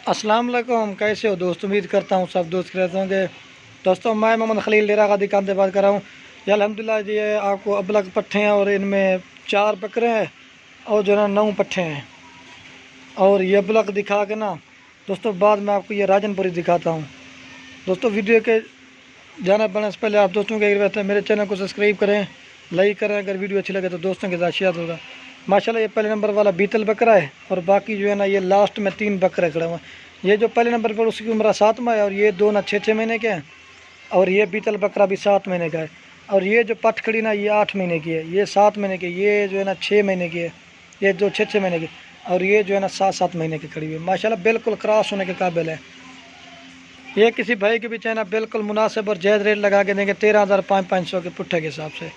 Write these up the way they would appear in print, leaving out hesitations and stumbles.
अस्सलाम वालेकुम, कैसे हो दोस्त। उम्मीद करता हूँ सब दोस्त रहते होंगे। दोस्तों मैं मोहम्मद खलील डेरा गादी कान से बात कर रहा हूँ। ये अल्हम्दुलिल्लाह जी आपको अबलग पट्ठे हैं और इनमें 4 बकरे हैं और जो है ना 9 पट्ठे हैं। और ये अबलग दिखा के ना दोस्तों बाद में आपको ये राजनपुरी दिखाता हूँ। दोस्तों वीडियो के जाना बढ़ने से पहले आप दोस्तों के रिक्वेस्ट है मेरे चैनल को सब्सक्राइब करें, लाइक करें। अगर वीडियो अच्छी लगे तो दोस्तों के साथ शेयर होगा। माशाल्लाह ये पहले नंबर वाला बीतल बकरा है और बाकी जो है ना ये लास्ट में 3 बकरे खड़े हुए हैं। ये जो पहले नंबर पर उसकी उम्र 7 माह है और ये 2 ना 6 महीने के हैं और ये बीतल बकरा भी 7 महीने का है। और ये जो पट खड़ी ना ये 8 महीने की है, ये 7 महीने की, ये जो है ना 6 महीने की है, ये जो 6 महीने की और ये जो है ना 7 महीने की खड़ी हुई है। माशाल्लाह बिल्कुल क्रॉस होने के काबिल है। ये किसी भाई के भी चाहे ना बिल्कुल मुनासिब और जायज़ रेट लगा के देंगे 13,500 के पुट्ठे के हिसाब से।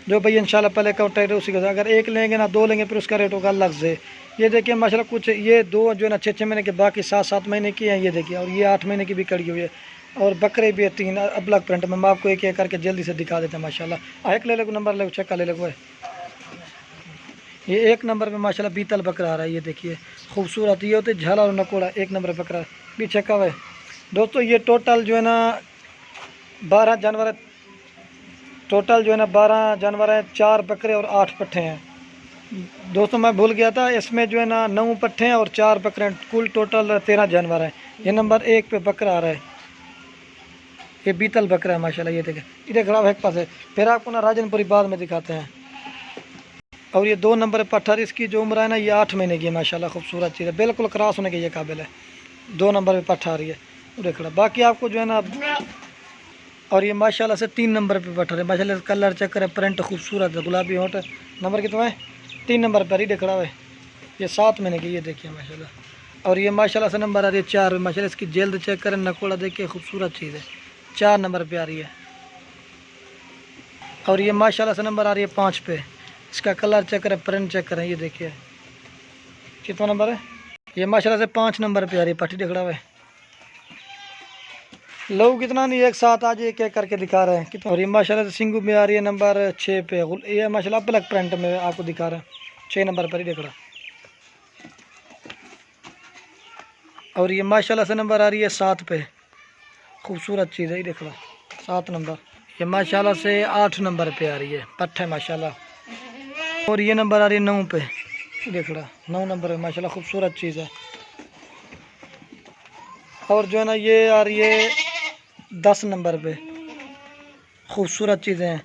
जो भाई इंशाल्लाह पहले काउंटर है उसी के साथ, अगर एक लेंगे ना 2 लेंगे फिर उसका रेट होगा अलग से। ये देखिए माशाल्लाह कुछ ये 2 जो है ना 6 महीने के, बाकी 7 महीने की हैं। ये देखिए और ये 8 महीने की भी कड़ी हुई है और बकरे भी है 3 अबलग प्रिंट में। मैं आपको एक एक करके जल्दी से दिखा देते हैं। माशाल्लाह एक ले लो, नंबर ले चेक ले लो। ये 1 नंबर पे माशाल्लाह बीतल बकरा आ रहा है। ये देखिए खूबसूरत, ये होते झाला और नकोड़ा 1 नंबर बकरा भी चेका हुआ है। दोस्तों ये टोटल जो है ना 12 जानवर है, टोटल जो है ना 12 जानवर हैं, 4 बकरे और 8 पट्ठे हैं। दोस्तों मैं भूल गया था, इसमें जो है ना 9 पट्ठे हैं और 4 बकरे हैं, कुल टोटल 13 जानवर हैं। ये नंबर 1 पे बकरा आ रहा है, ये बीतल बकरा है माशाल्लाह। ये देखें इधर खड़ा एक पास है। फिर आपको ना राजनपुरी बाद में दिखाते हैं। और ये 2 नंबर पट्ठर, इसकी जो उम्र है ना ये 8 महीने की है माशाल्लाह। खूबसूरत चीज़ है, बिल्कुल क्रॉस होने के ये काबिल है। 2 नंबर पे पट्ठा आ रही है उधर खड़ा। बाकी आपको जो है ना और ये माशाल्लाह से 3 नंबर पे पट्ठर है माशाल्लाह। कलर चेक करें, प्रिंट खूबसूरत है, गुलाबी होट। नंबर कितना है? 3 नंबर पर ही खड़ा है। ये 7 महीने की, ये देखिए माशाल्लाह। और ये माशाल्लाह से नंबर आ रही है 4 माशाल्लाह। इसकी जल्द चेक करें, नकोड़ा देखिए खूबसूरत चीज़ है, 4 नंबर पे आ रही है। और ये माशाल्लाह से नंबर आ रही है 5 पे। इसका कलर चेक करें, प्रिंट चेक करें, ये देखिए कितना नंबर है। ये माशाल्लाह से 5 नंबर पे आ रही है, पट्टी खड़ा है। लोग कितना नहीं एक साथ आज एक एक करके दिखा रहे हैं कितना। और ये माशाल्लाह से सिंगू में आ रही है नंबर 6 पे। ये माशाल्लाह ब्लैक प्रिंट में आपको दिखा रहे हैं, 6 नंबर पर ही देख रहा। और ये माशाल्लाह से नंबर आ रही है 7 पे। खूबसूरत चीज़ है, ये देख रहा 7 नंबर। ये माशाल्लाह से 8 नंबर पे आ रही है पट्ठे माशाल्लाह। और ये नंबर आ रही है 9 पे, देख रहा 9 नंबर है माशाल्लाह। खूबसूरत चीज़ है। और जो है ना ये आ रही है 10 नंबर पे। खूबसूरत चीज़ें हैं।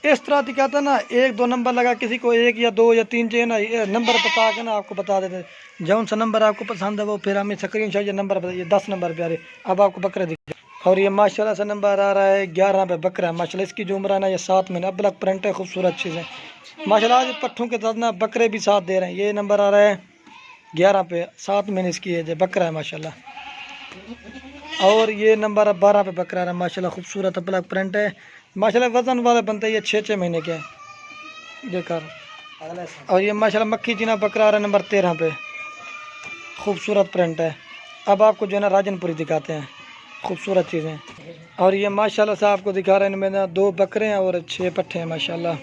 इस तरह दिखाता ना 1-2 नंबर लगा, किसी को 1 या 2 या 3 चाहिए ना, ये नंबर बता के ना आपको बता देते जौन सा नंबर आपको पसंद है वो फिर हमें स्क्रीन शॉट या नंबर बताइए। 10 नंबर पे आ रही है। अब आपको बकरा दिख। और ये माशाल्लाह से नंबर आ रहा है 11 पे बकरा है माशाल्लाह। इसकी जो उम्र है ना ये 7 महीने। ब्लैक प्रिंट है, खूबसूरत चीज़ें माशाल्लाह। आज पट्ठों के साथ ना बकरे भी साथ दे रहे हैं। ये नंबर आ रहा है 11 पे, 7 महीने इसकी है बकरा है माशाल्लाह। और ये नंबर 12 पे बकरा है माशाल्लाह। खूबसूरत ब्लैक प्रिंट है माशाल्लाह। वज़न वाला बनता है, ये 6 महीने के देखा। और ये माशाल्लाह मक्खी चीना बकरा आ रहा है नंबर 13 पे। खूबसूरत प्रिंट है। अब आपको जो है ना राजनपुरी दिखाते हैं, खूबसूरत चीज़ें। और ये माशाल्लाह से आपको दिखा रहे हैं, इनमें ना 2 बकरे हैं और 6 पट्ठे हैं माशाल्लाह।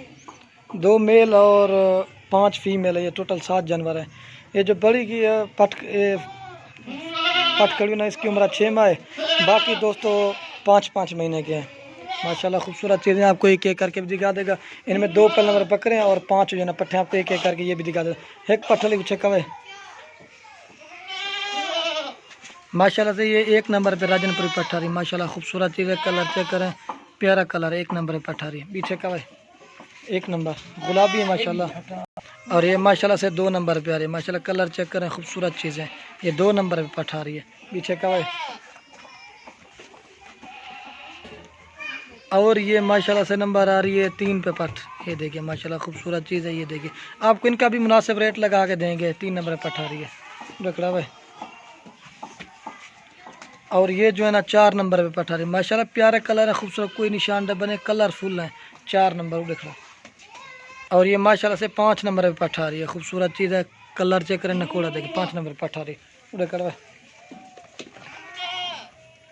2 मेल और 5 फीमेल है। ये टोटल 7 जानवर है। ये जो बड़ी की पट खड़ी ना इसकी उम्र 6 माह है। बाकी दोस्तों 5-5 महीने के हैं माशाल्लाह। खूबसूरत चीज़ें आपको एक एक करके भी दिखा देगा। इनमें 2 पहले नंबर बकरे हैं और 5 जो है ना पट्ठे आपको एक एक करके ये भी दिखा देगा। एक पट्ठे कुछ कवे माशाल्लाह से ये 1 नंबर पे राजनपुरी पठारी माशाल्लाह। खूबसूरत चीज़ है, कलर चेक करें, प्यारा कलर है, 1 नंबर पे पठारी। पीछे कवे 1 नंबर गुलाबी है माशाल्लाह। और ये माशाल्लाह से 2 नंबर पे आ रही है माशाल्लाह। कलर चेक करें, खूबसूरत चीज़ें। ये 2 नंबर पे पठा रही है, पीछे का है। और ये माशाल्लाह से नंबर आ रही है 3 पे पठ। ये देखिए माशाल्लाह खूबसूरत चीज़ है। ये देखिए आपको इनका भी मुनासिब रेट लगा के देंगे। 3 नंबर पे पठा रही है रखड़ा भाई। और ये जो है ना 4 नंबर पे पठा रही है माशाल्लाह। प्यारे कलर है, खूबसूरत, कोई निशान न बने, कलरफुल है। 4 नंबर देख रहा। और ये माशाल्लाह से 5 नंबर पे पठा रही है। खूबसूरत चीज़ है, कलर चेक करें, नकोड़ा देखिए 5 नंबर पे पठा रही उड़े कड़वा।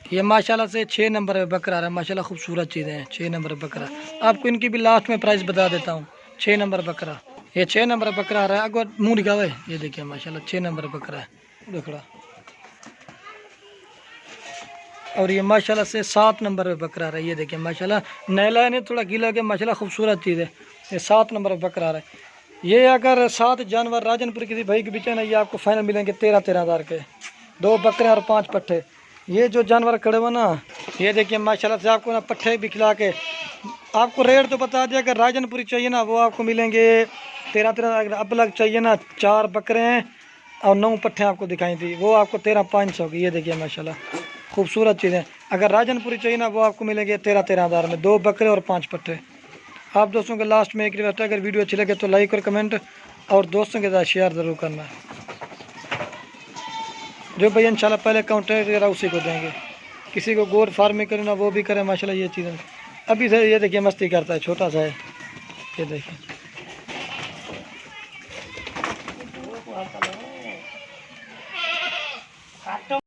ये माशाल्लाह से 6 नंबर पे बकरा है माशाल्लाह। खूबसूरत चीज़ें हैं, 6 नंबर बकरा। आपको इनकी भी लास्ट में प्राइस बता देता हूँ। 6 नंबर बकरा, ये 6 नंबर बकरा आ रहा है। अगर मुँह दिखावे, ये देखिए माशाल्लाह 6 नंबर बकरा है। देखड़ा और ये माशाल्लाह से 7 नंबर पे बकरा आ रहा है। ये देखिए माशाल्लाह नैला है, थोड़ा गीला के माशाल्लाह खूबसूरत चीज़ है। ये 7 नंबर पे बकरा आ रहा है। ये अगर 7 जानवर राजनपुर किसी भाई के बीच है ना, ये आपको फाइनल मिलेंगे 13-13 हज़ार के, 2 बकरे और 5 पट्ठे। ये जो जानवर खड़े हुए ना, ये देखिए माशाल्लाह से आपको ना पट्ठे भी खिला के आपको रेट तो बता दिया। अगर राजनपुरी चाहिए ना वो आपको मिलेंगे 13-13। अगर अब अलग चाहिए ना 4 बकरे हैं और 9 पट्ठे आपको दिखाई थी, वो आपको 13,500 की। ये देखिए माशाल्लाह खूबसूरत चीज़ें। अगर राजनपुरी चाहिए ना वो आपको मिलेंगे 13-13 हज़ार में, 2 बकरे और 5 पट्ठे। आप दोस्तों के लास्ट में एक रिक्वेस्ट है, अगर वीडियो अच्छी लगे तो लाइक और कमेंट और दोस्तों के साथ शेयर ज़रूर करना। जो भैया इंशाल्लाह पहले काउंटर वगैरह उसी को देंगे। किसी को गोट फार्मिंग करना वो भी करें माशाल्लाह। ये चीज़ें अभी से ये देखिए मस्ती करता है, छोटा सा है। ये देखिए